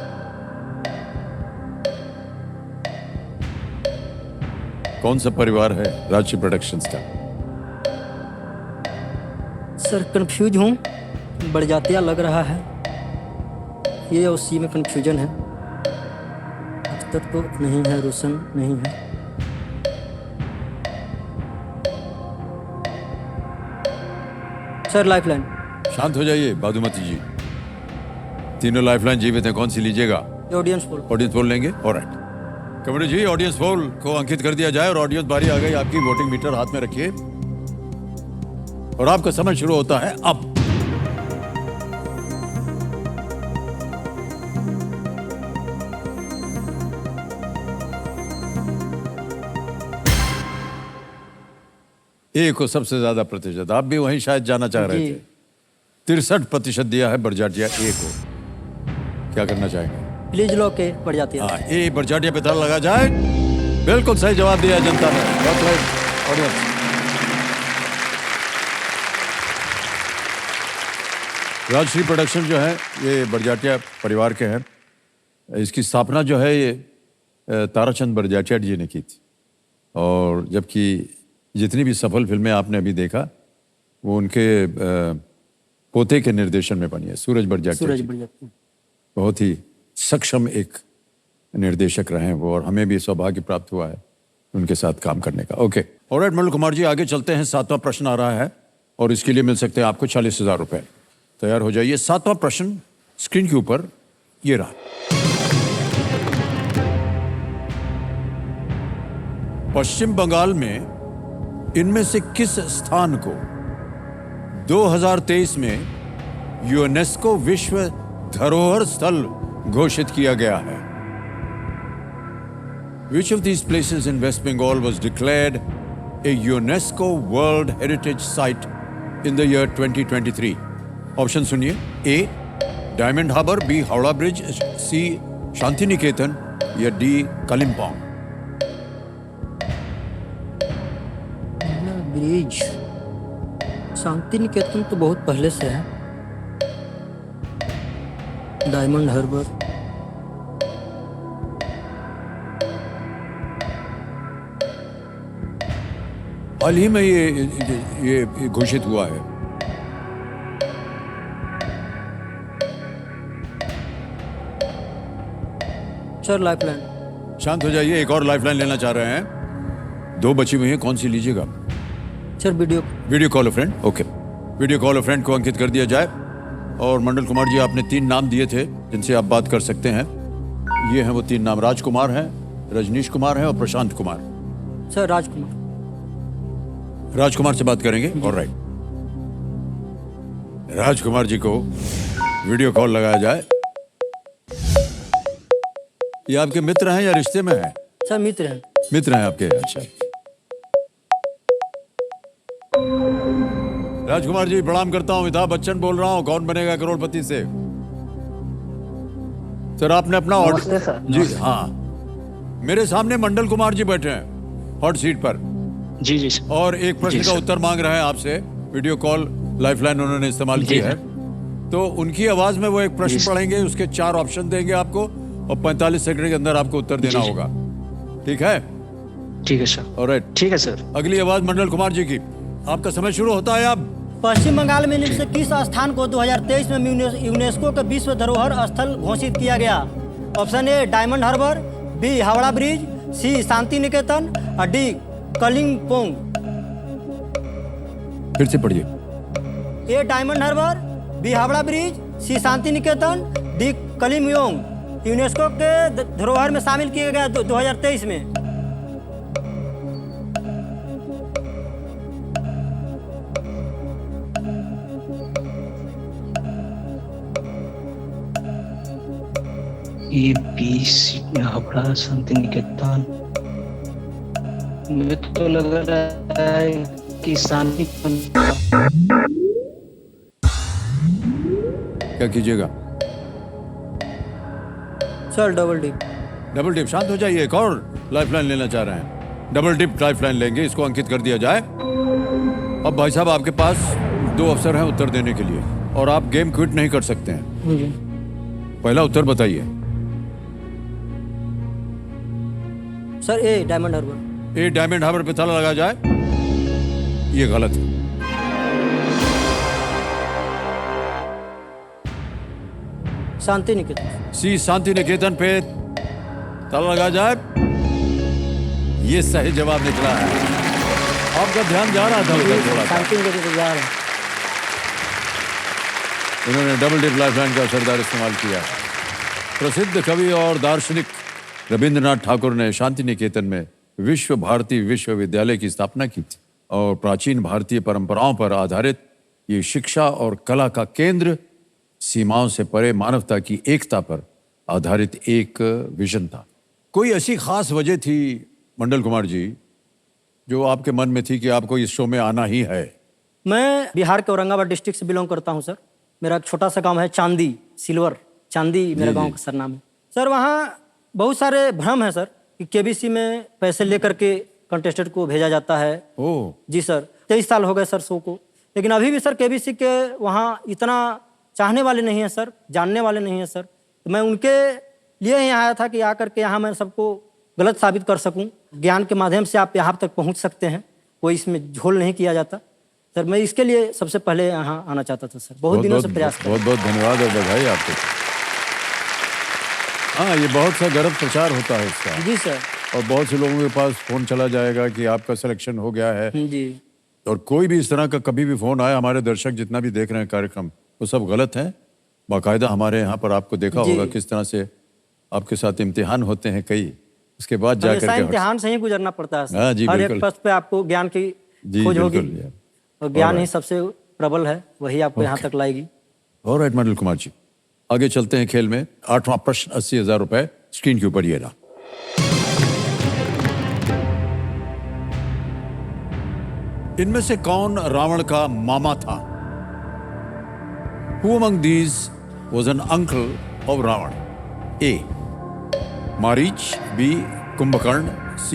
कौन सा परिवार है राजश्री प्रोडक्शंस का? सर कंफ्यूज हूँ, बड़जातिया लग रहा है, ये और सी में कंफ्यूजन है। अख्तर तो नहीं है, रोशन नहीं है। Sir lifeline. शांत हो जाइए बादुमती जी, तीनों लाइफलाइन जीवित हैं, कौन सी लीजिएगा? Audience poll. ऑडियंस पोल लेंगे। ऑलराइट कमरे जी, ऑडियंस पोल को अंकित कर दिया जाए और ऑडियंस बारी आ गई आपकी। वोटिंग मीटर हाथ में रखिए और आपका समय शुरू होता है अब। ए को सबसे ज्यादा प्रतिशत, आप भी वहीं शायद जाना चाह रहे जी। थे। 63% दिया है बरजाटिया ए को। क्या करना चाहेंगे? प्लीज लो के बड़जातिया। हाँ, ए बरजाटिया पे ताला लगा जाए। बिल्कुल सही जवाब दिया जनता ने। ऑडियंस राजश्री प्रोडक्शन जो है ये बरजाटिया परिवार के हैं। इसकी स्थापना जो है ये ताराचंद बरजाटिया जी ने की थी और जबकि जितनी भी सफल फिल्में आपने अभी देखा वो उनके पोते के निर्देशन में बनी है, सूरज बरजाटिया सूरज जी। बड़जातिया। बहुत ही सक्षम एक निर्देशक रहे हैं वो और हमें भी सौभाग्य प्राप्त हुआ है उनके साथ काम करने का। ओके ऑलराइट मंडल कुमार जी, आगे चलते हैं। 7वां प्रश्न आ रहा है और इसके लिए मिल सकते हैं आपको 40,000 रुपए। तैयार हो जाइए। 7वां प्रश्न स्क्रीन के ऊपर ये रहा। पश्चिम बंगाल में इनमें से किस स्थान को 2023 में यूनेस्को विश्व धरोहर स्थल घोषित किया गया है? Which of these places in West Bengal was declared a UNESCO World Heritage Site in the year 2023? Option सुनिए, A Diamond Harbour, B Howrah Bridge, C Shantiniketan या D Kalimpong. Bridge Shantiniketan तो बहुत पहले से है। Diamond harbour. हाल ही में ये घोषित हुआ है। Sir lifeline. शांत हो जाइए, एक और लाइफलाइन लेना चाह रहे हैं। 2 बची हुई हैं, कौन सी लीजिएगा? सर वीडियो कॉल अ फ्रेंड। ओके वीडियो कॉल अ फ्रेंड को अंकित कर दिया जाए। और मंडल कुमार जी, आपने 3 नाम दिए थे जिनसे आप बात कर सकते हैं। ये हैं वो 3 नाम, राजकुमार हैं, रजनीश कुमार हैं और प्रशांत कुमार। सर राजकुमार। राजकुमार से बात करेंगे। ऑलराइट राजकुमार जी को वीडियो कॉल लगाया जाए। ये आपके मित्र हैं या रिश्ते में हैं? सर मित्र हैं। मित्र हैं आपके, अच्छा। राजकुमार जी प्रणाम करता हूं, अमिताभ बच्चन बोल रहा हूं, कौन बनेगा करोड़पति से। सर आपने अपना नमस्ते सर। जी हाँ, मेरे सामने मंडल कुमार जी बैठे हैं हॉट सीट पर जी जी सर। और एक प्रश्न जी का सर। उत्तर मांग रहे हैं आपसे। वीडियो कॉल लाइफलाइन उन्होंने इस्तेमाल की जी है, तो उनकी आवाज में वो एक प्रश्न जी सर। पढ़ेंगे, उसके 4 ऑप्शन देंगे आपको और 45 सेकंड के अंदर आपको उत्तर देना जी सर। होगा। ठीक है? ठीक है सर। ऑलराइट ठीक है सर। अगली आवाज मंडल कुमार जी की। आपका समय शुरू होता है अब। पश्चिम बंगाल में निम्न से किस स्थान को 2023 में यूनेस्को के विश्व धरोहर स्थल घोषित किया गया? Option A Diamond Harbour, B Howrah Bridge, C Shantiniketan और डी कलिम्पोंग। फिर से पढ़िए। A Diamond Harbour, B Howrah Bridge, C Shantiniketan, D Kalimpong UNESCO के धरोहर में शामिल किया गया 2023 में। A B C Howrah Shantiniketan. मुझे तो लग रहा है कि शांति क्या कीजिएगा? Sir double D. Double dip. शांत हो जाइए, एक और लाइफलाइन लेना चाह रहे हैं। डबल डिप लाइफलाइन लेंगे, इसको अंकित कर दिया जाए। अब भाई साहब आपके पास 2 अवसर हैं उत्तर देने के लिए और आप गेम क्विट नहीं कर सकते हैं। जी पहला उत्तर बताइए। सर, ए डायमंड हार्बर। ए डायमंड हार्बर पे ताला लगा जाए, ये गलत है। शांति निकेतन। सी शांति निकेतन पे ताला लगा जाए, ये सही जवाब निकला है। आपका ध्यान जा रहा था उधर थोड़ा सा। शांति निकेतन जा रहा है। इन्होंने डबल डिप लाइफलाइन का असरदार इस्तेमाल किया। प्रसिद्ध कवि और दार्शनिक रविंद्रनाथ ठाकुर ने शांति निकेतन में विश्व भारती विश्वविद्यालय की स्थापना की थी और प्राचीन भारतीय परंपराओं पर आधारित ये शिक्षा और कला का केंद्र सीमाओं से परे मानवता की एकता पर आधारित एक विजन था। कोई ऐसी खास वजह थी मंडल कुमार जी जो आपके मन में थी कि आपको इस शो में आना ही है? मैं बिहार के औरंगाबाद डिस्ट्रिक्ट से बिलोंग करता हूं सर। मेरा एक छोटा सा गांव है चांदी, सिल्वर चांदी मेरा गांव का सरनाम है सर। वहाँ बहुत सारे भ्रम है सर कि केबीसी में पैसे लेकर के कंटेस्टेंट को भेजा जाता है। ओह, जी सर, 23 साल हो गए सर शो को, लेकिन अभी भी सर केबीसी के वहाँ इतना चाहने वाले नहीं हैं सर, जानने वाले नहीं हैं सर। तो मैं उनके लिए यहाँ आया था कि आकर के यहाँ मैं सबको गलत साबित कर सकूं। ज्ञान के माध्यम से आप यहाँ तक पहुँच सकते हैं, कोई इसमें झोल नहीं किया जाता सर। मैं इसके लिए सबसे पहले यहाँ आना चाहता था सर। बहुत दिनों से प्रयास कर। बहुत बहुत धन्यवाद और बधाई आपको। हाँ, ये बहुत सा गर्व प्रचार होता है इसका। जी सर। और बहुत से लोगों के पास फोन चला जाएगा कि आपका सिलेक्शन हो गया है। जी। और कोई भी इस तरह का कभी भी फोन आया, हमारे दर्शक जितना भी देख रहे हैं कार्यक्रम, वो सब गलत है। बाकायदा हमारे यहाँ पर आपको देखा जी। होगा किस तरह से आपके साथ इम्तिहान होते हैं कई, उसके बाद जाकर हमेशा के इम्तिहान से ही गुजरना पड़ता है सर। हाँ जी, हर एक बिल्कुल। पथ पे आपको ज्ञान की जी, खोज होगी बिल्कुल। और ज्ञान ही सबसे प्रबल है, वही आपको यहाँ तक लाएगी। ऑलराइट मंडल कुमार जी, आगे चलते हैं खेल में। 8वां प्रश्न 80,000 रुपए स्क्रीन के ऊपर ये रहा। इनमें से कौन रावण का मामा था? Who among these was an uncle of Ravan? A. Marich, B. Kumbhkaran, C.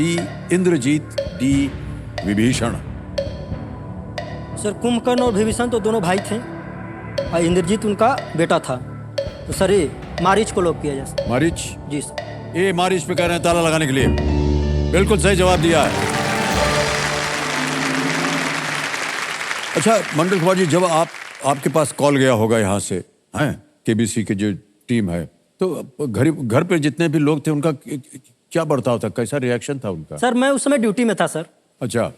Indrajit, D. Vibhishan. Sir, Kumbhkaran और विभीषण तो दोनों भाई थे और इंद्रजीत उनका बेटा था। तो सर ये मारीच को लॉक किया जाए सर। मारीच? जी सर। ए मारीच पे कह रहे हैं ताला लगाने के लिए। बिल्कुल सही जवाब दिया है। अच्छा मंडल कुमार जी, जब आपके पास कॉल गया होगा यहाँ से, हैं केबीसी की जो टीम है, तो घर पे जितने भी लोग थे उनका क्या बर्ताव था, कैसा रिएक्शन था उनका? सर मैं उस समय ड्यूटी में था सर। अच्छा।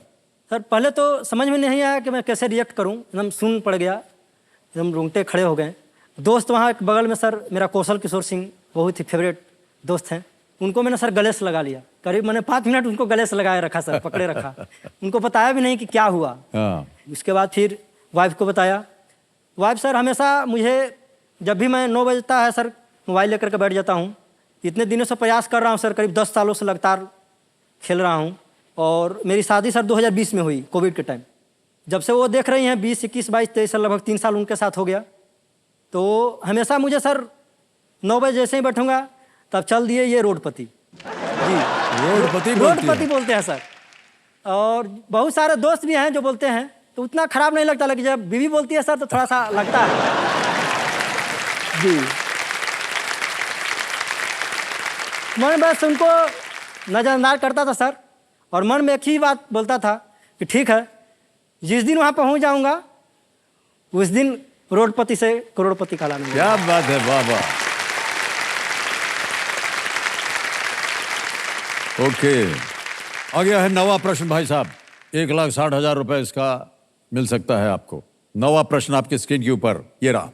सर पहले तो समझ में नहीं आया कि मैं कैसे रिएक्ट करूं, एकदम सुन पड़ गया, एकदम रोंगटे खड़े हो गए। दोस्त वहाँ एक बगल में सर मेरा कौशल किशोर सिंह, बहुत ही फेवरेट दोस्त हैं, उनको मैंने सर गले से लगा लिया। करीब मैंने 5 मिनट उनको गले से लगाए रखा सर, पकड़े रखा। उनको बताया भी नहीं कि क्या हुआ। हाँ। उसके बाद फिर वाइफ को बताया। वाइफ सर हमेशा मुझे, जब भी मैं 9 बजता है सर मोबाइल लेकर के बैठ जाता हूँ। इतने दिनों से प्रयास कर रहा हूँ सर, करीब 10 सालों से लगातार खेल रहा हूँ। और मेरी शादी सर 2020 में हुई, कोविड के टाइम। जब से वो देख रही हैं 20, 21, 22, 23 साल, लगभग 3 साल उनके साथ हो गया। तो हमेशा मुझे सर 9 बजे जैसे ही बैठूंगा तब चल दिए ये रोडपति। जी, रोडपति बोलते हैं सर। और बहुत सारे दोस्त भी हैं जो बोलते हैं, तो उतना खराब नहीं लगता, लेकिन जब बीवी बोलती है सर तो थोड़ा सा लगता है। जी, मैं बस उनको नज़रअंदाज करता था सर, और मन में एक ही बात बोलता था कि ठीक है, जिस दिन वहाँ पहुँच जाऊँगा उस दिन रोडपति से करोड़पति का लाना। क्या बात है, वाह वाह। ओके, आ गया है 9वां प्रश्न भाई साहब। 1,60,000 रुपए इसका मिल सकता है आपको। 9वां प्रश्न आपके स्क्रीन के ऊपर ये रहा।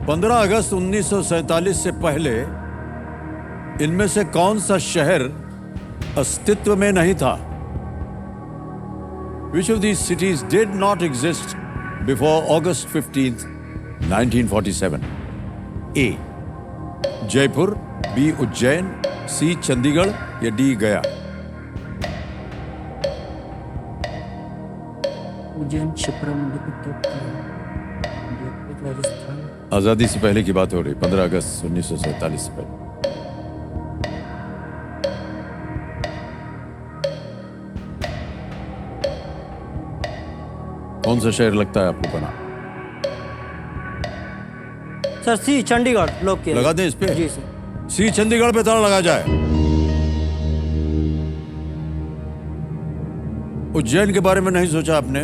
पंद्रह अगस्त 1947 से पहले इनमें से कौन सा शहर अस्तित्व में नहीं था? Which of these cities did not exist before August 15th, 1947? A. Jaipur, B. Ujjain, C. Chandigarh या D. गया? उज्जैन, क्षिप्रा, राजस्थान। आजादी से पहले की बात हो रही, 15 अगस्त 1947 से पहले। कौन सा शहर लगता है आपको बना? सर सी चंडीगढ़ लोग के लगा दें इस पे? जी सर। सी चंडीगढ़ पे ताला लगा जाए। उज्जैन के बारे में नहीं सोचा आपने?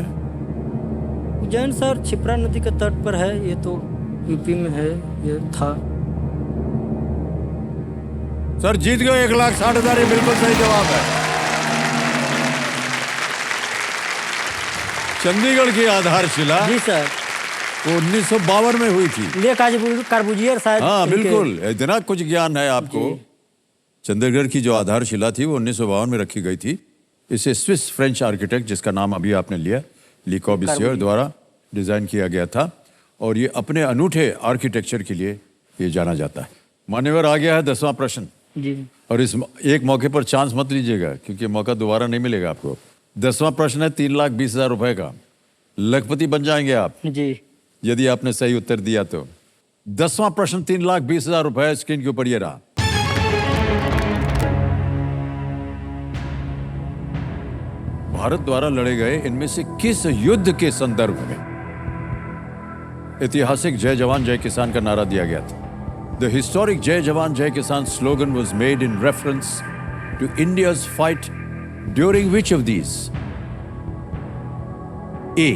उज्जैन सर क्षिप्रा नदी के तट पर है, ये तो यूपी में है, ये था। सर जीत गए 1,60,000, ये बिल्कुल सही जवाब है। चंडीगढ़ की आधारशिला जी सर। वो 1952 में हुई थी। ले कार्बूजियर शायद। हाँ इनके- बिल्कुल, इतना कुछ ज्ञान है आपको। चंडीगढ़ की जो आधारशिला थी वो 1952 में रखी गई थी। इसे स्विस फ्रेंच आर्किटेक्ट, जिसका नाम अभी आपने लिया, ली कॉर्ब्यूसियर द्वारा डिजाइन किया गया था, और ये अपने अनूठे आर्किटेक्चर के लिए ये जाना जाता है। मान्यवर, आ गया है 10वां प्रश्न, जी और इस एक मौके पर चांस मत लीजिएगा क्योंकि मौका दोबारा नहीं मिलेगा आपको। 10वां प्रश्न है 3,20,000 रुपए का। लखपति बन जाएंगे आप जी। यदि आपने सही उत्तर दिया तो। 10वां प्रश्न 3,20,000 रुपए स्क्रीन के ऊपर ये रहा। भारत द्वारा लड़े गए इनमें से किस युद्ध के संदर्भ में ऐतिहासिक जय जवान जय किसान का नारा दिया गया था? द हिस्टोरिक जय Jawan Jai Kisan slogan was made in reference to India's fight during which of these? A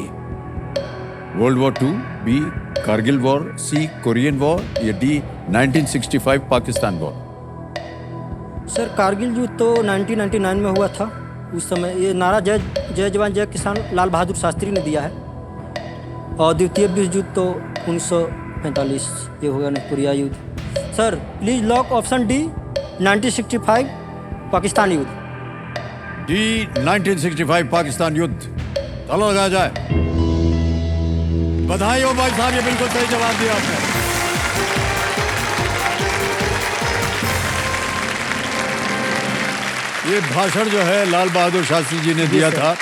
World War II, B Kargil war, C Korean war, या D 1965 Pakistan war? Sir Kargil युद्ध तो 1999 में हुआ था। उस समय ये नारा जय जय जवान जय किसान लाल बहादुर शास्त्री ने दिया है। और द्वितीय विश्व युद्ध तो 1945 ये हो गया ना, कोरिया युद्ध। Sir please lock option D 1965 Pakistan युद्ध। डी 1965 पाकिस्तान युद्ध, ताला लगाया जाए। बधाई हो भाई साहब, ये बिल्कुल सही जवाब दिया आपने। ये भाषण जो है लाल बहादुर शास्त्री जी ने दिया था,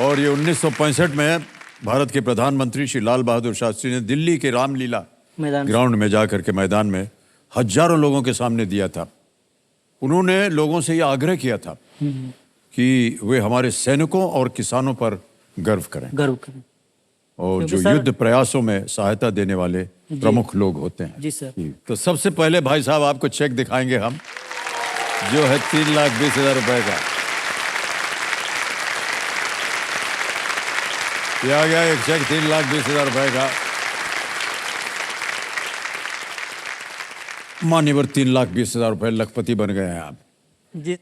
और ये 1965 में भारत के प्रधानमंत्री श्री लाल बहादुर शास्त्री ने दिल्ली के रामलीला मैदान ग्राउंड में जाकर के मैदान में हजारों लोगों के सामने दिया था। उन्होंने लोगों से यह आग्रह किया था कि वे हमारे सैनिकों और किसानों पर गर्व करें, गर्व करें। और जो क्योंकि सर- युद्ध प्रयासों में सहायता देने वाले प्रमुख लोग होते हैं। जी सर। तो सबसे पहले भाई साहब आपको चेक दिखाएंगे हम, जो है 3,20,000 रुपए का। ये आ गया एक चेक 3,20,000 रुपए का। मान्यवर 3,20,000 रुपए लखपति बन गए हैं आप। जी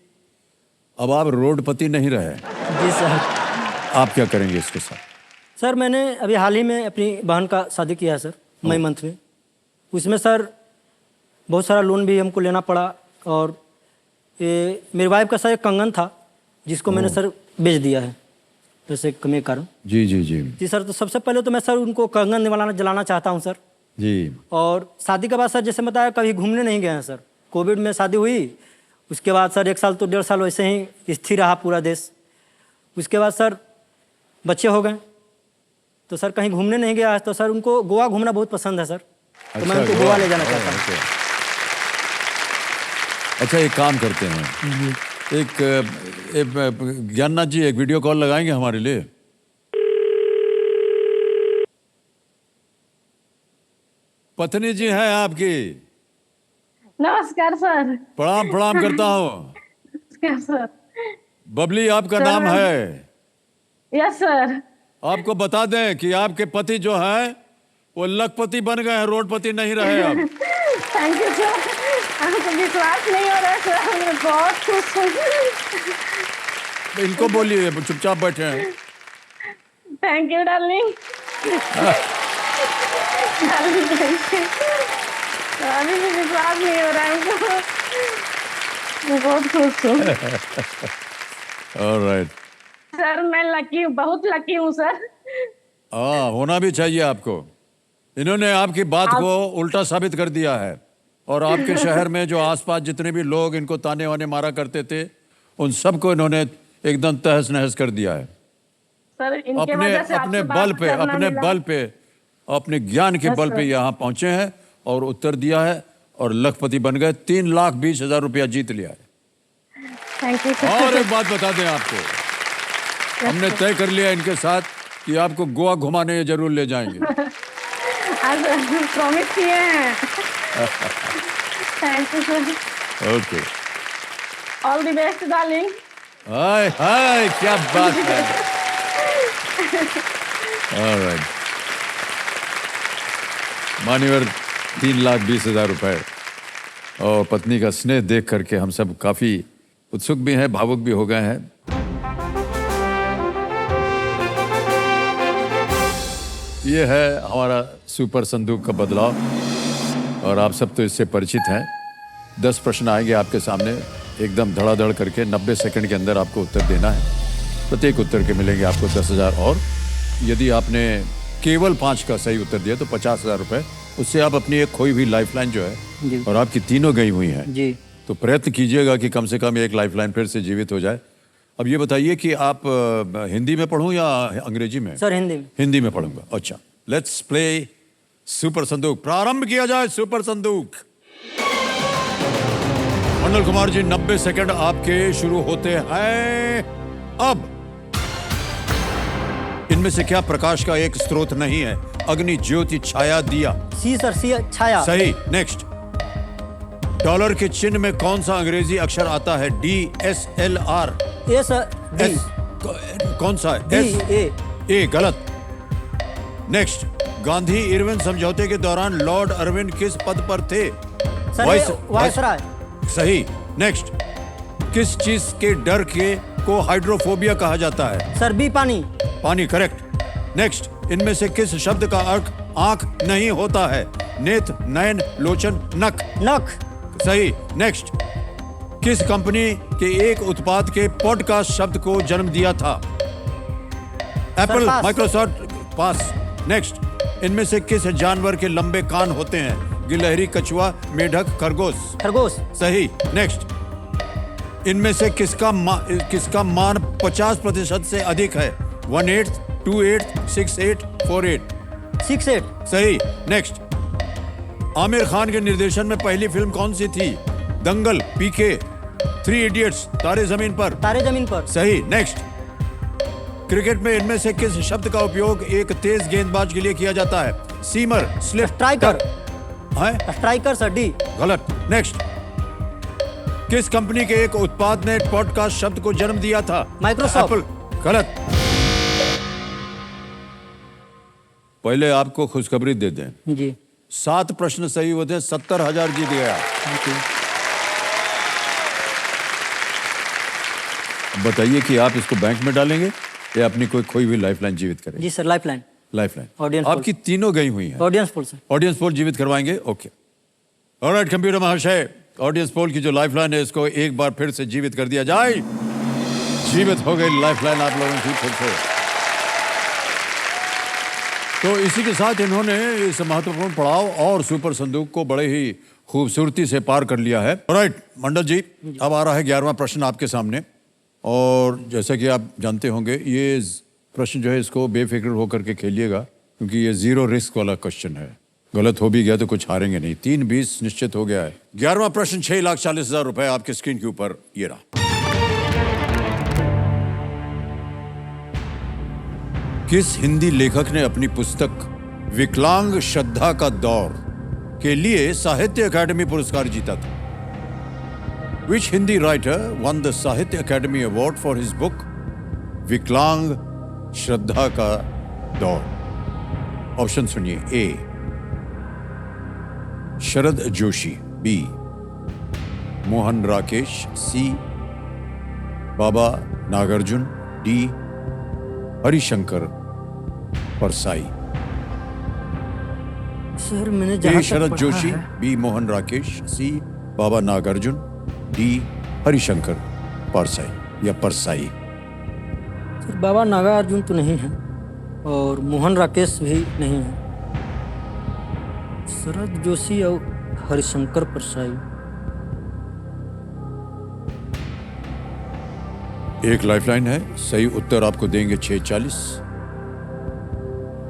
अब आप रोडपति नहीं रहे, जी सर। आप क्या करेंगे इसके साथ? सर मैंने अभी हाल ही में अपनी बहन का शादी किया है सर, मई मंथ में। उसमें सर बहुत सारा लोन भी हमको लेना पड़ा, और ये मेरी वाइफ का सर एक कंगन था जिसको मैंने सर बेच दिया है पैसे कमी के कारण। जी जी जी जी सर, तो सबसे पहले तो मैं सर उनको कंगन दिलाना चाहता हूँ सर। जी। और शादी के बाद सर जैसे बताया कभी घूमने नहीं गए हैं सर। कोविड में शादी हुई, उसके बाद सर 1 साल तो 1.5 साल वैसे ही स्थिर रहा पूरा देश। उसके बाद सर बच्चे हो गए, तो सर कहीं घूमने नहीं गया है। तो सर उनको गोवा घूमना बहुत पसंद है सर, तो मैं उनको गोवा ले जाना चाहता हूँ। अच्छा एक काम करते हैं, एक ज्ञाननाथ जी एक वीडियो कॉल लगाएंगे हमारे लिए? पत्नी जी हैं आपकी? नमस्कार सर। प्रणाम प्रणाम करता हूँ। नमस्कार सर। बबली आपका नाम है? Yes sir. आपको बता दें कि आपके पति जो है वो लखपति बन गए हैं, रोडपति नहीं रहे अब। Thank you sir. हमको विश्वास नहीं हो रहा है सर, मैं बहुत खुश हूँ। इनको बोलिए, चुपचाप बैठे हैं। Thank you darling. Darling thank you. अभी भी विश्वास नहीं हो रहा है हमको, मैं बहुत खुश हूँ। ऑलराइट। सर मैं लकी हूँ, बहुत लकी हूँ सर। हाँ होना भी चाहिए आपको। इन्होंने आपकी बात को उल्टा साबित कर दिया है, और आपके शहर में जो आसपास जितने भी लोग इनको ताने वाने मारा करते थे, उन सबको इन्होंने एकदम तहस नहस कर दिया है। सर इनके अपने वजह से अपने आपसे बल बात पे, करना अपने मिला। बल पे, अपने ज्ञान के बल पे यहाँ पहुंचे हैं और उत्तर दिया है, और लखपति बन गए। 3,20,000 रुपया जीत लिया है। थैंक यू और एक बात बता दें आपको, हमने तय कर लिया इनके साथ कि आपको गोवा घुमाने जरूर ले जाएंगे। आज प्रॉमिस किए हैं। Thank you sir. Okay. All the best darling. हाय हाय, क्या बात है। ऑलराइट, मान्यवर 3,20,000 रुपए और पत्नी का स्नेह देख करके हम सब काफी उत्सुक भी हैं, भावुक भी हो गए हैं। ये है हमारा सुपर संदूक का बदलाव और आप सब तो इससे परिचित हैं। 10 प्रश्न आएंगे आपके सामने, एकदम धड़ाधड़ करके 90 सेकंड के अंदर आपको उत्तर देना है। प्रत्येक उत्तर के मिलेंगे आपको 10,000 और यदि आपने केवल 5 का सही उत्तर दिया तो 50,000 रुपए। उससे आप अपनी एक खोई हुई लाइफलाइन जो जी। है, और आपकी तीनों गई हुई हैं, जी तो प्रयत्न कीजिएगा कि कम से कम एक लाइफलाइन फिर से जीवित हो जाए। अब ये बताइए कि आप हिंदी में पढ़ूं या अंग्रेजी में? सर हिंदी में। हिंदी में पढ़ूंगा। अच्छा, लेट्स प्ले सुपर संदूक। प्रारंभ किया जाए सुपर संदूक। मंडल कुमार जी, 90 सेकंड आपके शुरू होते हैं अब। इनमें से क्या प्रकाश का एक स्रोत नहीं है? अग्नि, ज्योति, छाया, दिया। सी सर, सी छाया। सही। नेक्स्ट, डॉलर के चिन्ह में कौन सा अंग्रेजी अक्षर आता है? DSLR। ए सर, डी। एस कौन सा है? डी, ए गलत। नेक्स्ट, गांधी इरविन समझौते के दौरान लॉर्ड अरविंद किस पद पर थे? Sir viceroy. सही। नेक्स्ट, किस चीज के डर के को हाइड्रोफोबिया कहा जाता है? सर बी, पानी। पानी, करेक्ट। नेक्स्ट, इनमें से किस शब्द का अर्थ आंख नहीं होता है? नेत्र, नयन, लोचन, नख। नख। सही। नेक्स्ट, किस कंपनी के एक उत्पाद के पॉडकास्ट शब्द को जन्म दिया था? एप्पल, पास। माइक्रोसॉफ्ट। पास। नेक्स्ट, इनमें से किस जानवर के लंबे कान होते हैं? गिलहरी, कछुआ, मेढक, खरगोश। खरगोश। सही। नेक्स्ट, इनमें से किसका मान 50% से अधिक है? 1/8, 2/8, 6/8, 4/8। 6/8। सही। नेक्स्ट, आमिर खान के निर्देशन में पहली फिल्म कौन सी थी? दंगल, पीके, 3 इडियट्स, तारे जमीन पर। तारे जमीन पर। सही। नेक्स्ट, क्रिकेट में इनमें से किस शब्द का उपयोग एक तेज गेंदबाज के लिए किया जाता है? Seamer, slip, striker. है? Striker sir, D. गलत। नेक्स्ट, किस कंपनी के एक उत्पाद ने पॉडकास्ट शब्द को जन्म दिया था? माइक्रोसॉफ्ट। एप्पल। गलत। पहले आपको खुशखबरी दे दें, जी 7 प्रश्न सही होते हैं, 70,000 जीत गया। Thank you. बताइए कि आप इसको बैंक में डालेंगे या अपनी कोई खोई हुई लाइफलाइन जीवित करेंगे? जी सर, लाइफलाइन। लाइफलाइन। ऑडियंस आपकी तीनों गई हुई हैं। Audience poll sir. Audience poll जीवित करवाएंगे। ओके, ऑलराइट कंप्यूटर महाशय, ऑडियंस पोल की जो लाइफलाइन है इसको एक बार फिर से जीवित कर दिया जाए। जीवित हो गई लाइफलाइन आप लोगों की फिर से। तो इसी के साथ इन्होंने इस महत्वपूर्ण पड़ाव और सुपर संदूक को बड़े ही खूबसूरती से पार कर लिया है। ऑलराइट मंडल जी, अब आ रहा है 11वां प्रश्न आपके सामने। और जैसा कि आप जानते होंगे, ये प्रश्न जो है इसको बेफिक्र होकर के खेलिएगा, क्योंकि ये 0 रिस्क वाला क्वेश्चन है। गलत हो भी गया तो कुछ हारेंगे नहीं। 3-20 निश्चित हो गया है। 11वां प्रश्न, 6,40,000 रुपए आपके स्क्रीन के ऊपर ये रहा। किस हिंदी लेखक ने अपनी पुस्तक विकलांग श्रद्धा का दौर के लिए साहित्य अकादमी पुरस्कार जीता था? Which Hindi writer won the Sahitya Academy Award for his book विकलांग श्रद्धा का दौर? ऑप्शन सुनिए। ए शरद जोशी, बी मोहन राकेश, सी बाबा नागार्जुन, डी हरिशंकर परसाई। सर मैंने ए जहाँ शरद तक पढ़ा जोशी, है, बी मोहन राकेश, सी बाबा नागार्जुन, डी हरिशंकर परसाई या परसाई। सर बाबा नागार्जुन तो नहीं है और मोहन राकेश भी नहीं है। शरद जोशी और हरिशंकर परसाई। एक लाइफलाइन है, सही उत्तर आपको देंगे 640।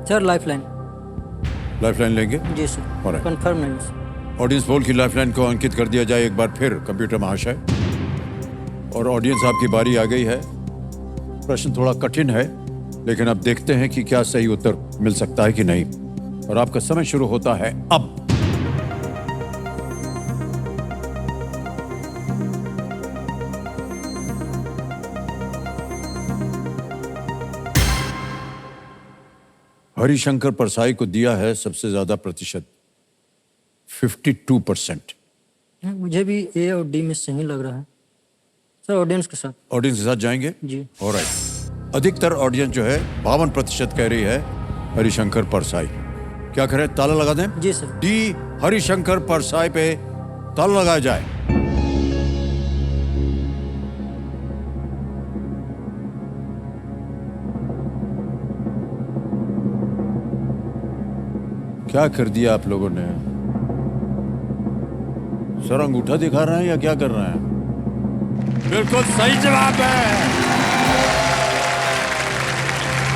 Sir lifeline. लाइफलाइन लेंगे? जी सर, Alright. कंफर्म नहीं सर। ऑडियंस पोल की लाइफलाइन को अंकित कर दिया जाए एक बार फिर कंप्यूटर महाशय। और ऑडियंस आपकी बारी आ गई है। प्रश्न थोड़ा कठिन है, लेकिन अब देखते हैं कि क्या सही उत्तर मिल सकता है कि नहीं। और आपका समय शुरू होता है अब। हरिशंकर परसाई को दिया है सबसे ज्यादा प्रतिशत, 52%। मुझे भी ए और डी में सही लग रहा है सर, ऑडियंस के साथ। ऑडियंस के साथ जाएंगे जी। ऑलराइट। अधिकतर ऑडियंस जो है 52% कह रही है हरिशंकर परसाई। क्या करें, ताला लगा दें? जी सर। डी हरिशंकर परसाई पे ताला लगाया जाए। क्या कर दिया आप लोगों ने? सर अंगूठा दिखा रहे हैं या क्या कर रहे हैं? बिल्कुल सही जवाब है।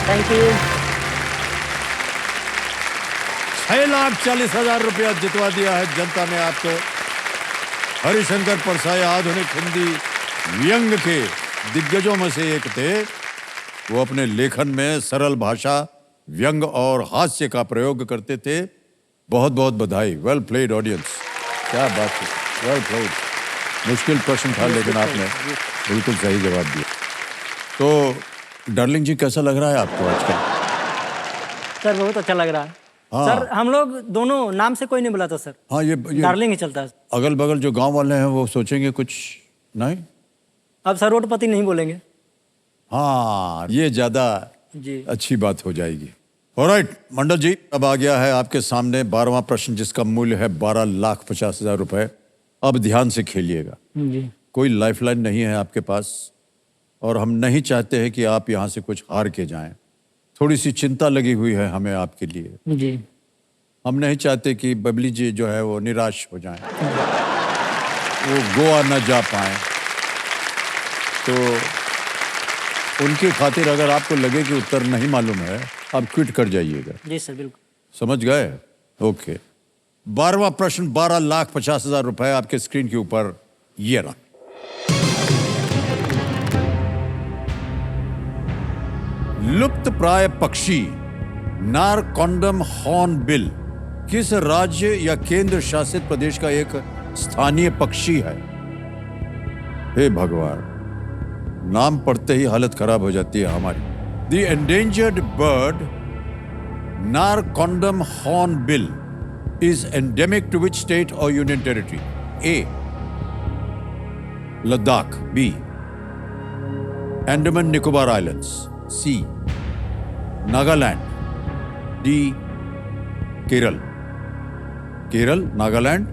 Thank you. 6,40,000 रुपया जितवा दिया है जनता ने आपको। हरिशंकर परसाई आधुनिक हिंदी व्यंग के दिग्गजों में से एक थे। वो अपने लेखन में सरल भाषा, व्यंग और हास्य का प्रयोग करते थे। बहुत बहुत बधाई। वेल प्लेड ऑडियंस, क्या बात है, वेल प्लेड। मुश्किल प्रश्न था लेकिन आपने बिल्कुल सही जवाब दिया। तो डार्लिंग जी, कैसा लग रहा है आपको आजकल? सर बहुत अच्छा लग रहा है। हाँ। सर हम लोग दोनों नाम से कोई नहीं बुलाता सर, हाँ, ये डार्लिंग ही चलता है। अगल बगल जो गांव वाले हैं वो सोचेंगे कुछ नहीं। अब सर रोडपति नहीं बोलेंगे। हाँ, ये ज्यादा जी। अच्छी बात हो जाएगी। ऑलराइट मंडल जी, अब आ गया है आपके सामने 12वां प्रश्न, जिसका मूल्य है 12,50,000 रुपए। अब ध्यान से खेलिएगा। जी। कोई लाइफलाइन नहीं है आपके पास और हम नहीं चाहते हैं कि आप यहाँ से कुछ हार के जाएं। थोड़ी सी चिंता लगी हुई है हमें आपके लिए। जी। हम नहीं चाहते कि बबली जी जो है वो निराश हो जाएं, वो गोवा न जा पाएं। तो उनकी खातिर अगर आपको लगे कि उत्तर नहीं मालूम है, आप क्विट कर जाइएगा। जी सर बिल्कुल। समझ गए? ओके। 12वां प्रश्न, 12,50,000 रुपए आपके स्क्रीन के ऊपर ये रहा। लुप्त प्राय पक्षी नारकोंडम हॉर्नबिल किस राज्य या केंद्र शासित प्रदेश का एक स्थानीय पक्षी है? हे भगवान, नाम पढ़ते ही हालत खराब हो जाती है हमारी। The endangered bird Narcondam hornbill is endemic to which state or union territory? A. Ladakh. B. Andaman Nicobar Islands. C. Nagaland. D. Kerala. Kerala, Nagaland,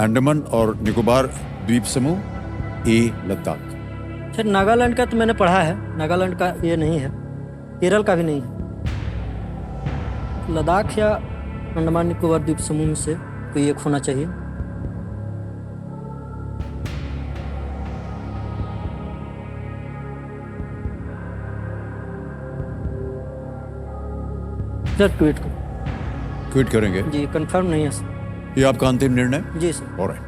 Andaman और निकोबार द्वीप समूह। ए. लद्दाख। सर नागालैंड का तो मैंने पढ़ा है, नागालैंड का ये नहीं है, केरल का भी नहीं है। लद्दाख या अंडमान निकोबार द्वीप समूह में से कोई एक होना चाहिए। सर क्विट करेंगे? जी, कंफर्म नहीं है सर। ये आपका अंतिम निर्णय? जी सर। ऑलराइट।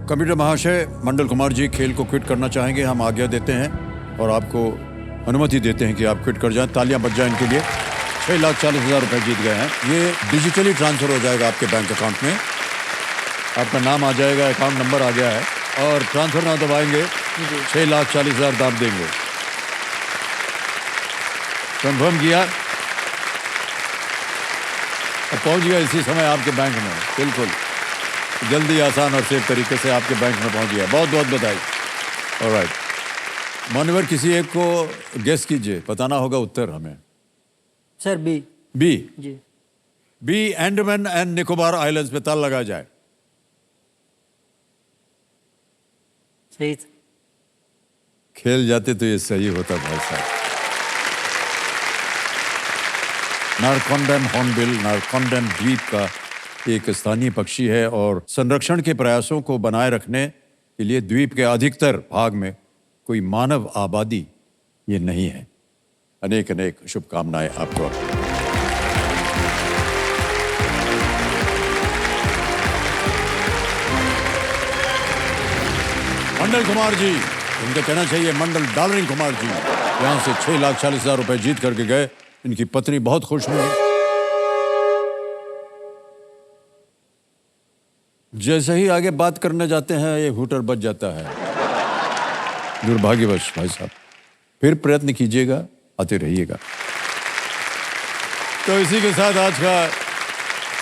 कंप्यूटर महाशय मंडल कुमार जी खेल को क्विट करना चाहेंगे। हम आज्ञा देते हैं और आपको अनुमति देते हैं कि आप क्विट कर जाएं। तालियां बज जाएं इनके लिए। 6,40,000 रुपए जीत गए हैं। ये डिजिटली ट्रांसफर हो जाएगा आपके बैंक अकाउंट में। आपका नाम आ जाएगा, अकाउंट नंबर आ गया है और ट्रांसफर ना दबाएंगे 6,40,000 दाम देंगे। कंफर्म किया? अब पहुंच गया इसी समय आपके बैंक में। बिल्कुल जल्दी, आसान और सेफ तरीके से आपके बैंक में पहुंच गया। बहुत बहुत बधाई। ऑलराइट मान्यवर, किसी एक को गेस कीजिए, बताना होगा उत्तर हमें। Sir B. बी? जी। B Andaman and Nicobar islands पे ताला लगाया जाए। सही। खेल जाते तो ये सही होता भाई साहब। नारकोंडम हॉर्नबिल नारकोंडम द्वीप का एक स्थानीय पक्षी है और संरक्षण के प्रयासों को बनाए रखने के लिए द्वीप के अधिकतर भाग में कोई मानव आबादी ये नहीं है। अनेक अनेक शुभकामनाएं आपको। मंडल कुमार जी, इनको कहना चाहिए मंडल डार्लिंग कुमार जी। यहाँ से 6,40,000 रुपए जीत करके गए। इनकी पत्नी बहुत खुश होंगी। जैसे ही आगे बात करने जाते हैं ये हूटर बज जाता है। दुर्भाग्यवश भाई साहब, फिर प्रयत्न कीजिएगा, आते रहिएगा। तो इसी के साथ आज का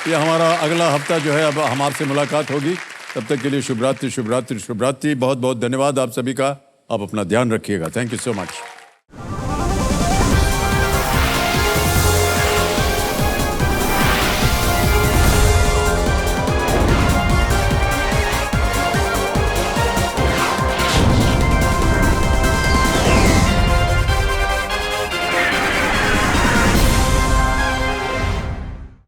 ये हमारा अगला हफ्ता जो है अब हम आपसे मुलाकात होगी। तब तक के लिए शुभ रात्रि, शुभ रात्रि, शुभ रात्रि। बहुत बहुत धन्यवाद आप सभी का। आप अपना ध्यान रखिएगा। Thank you so much.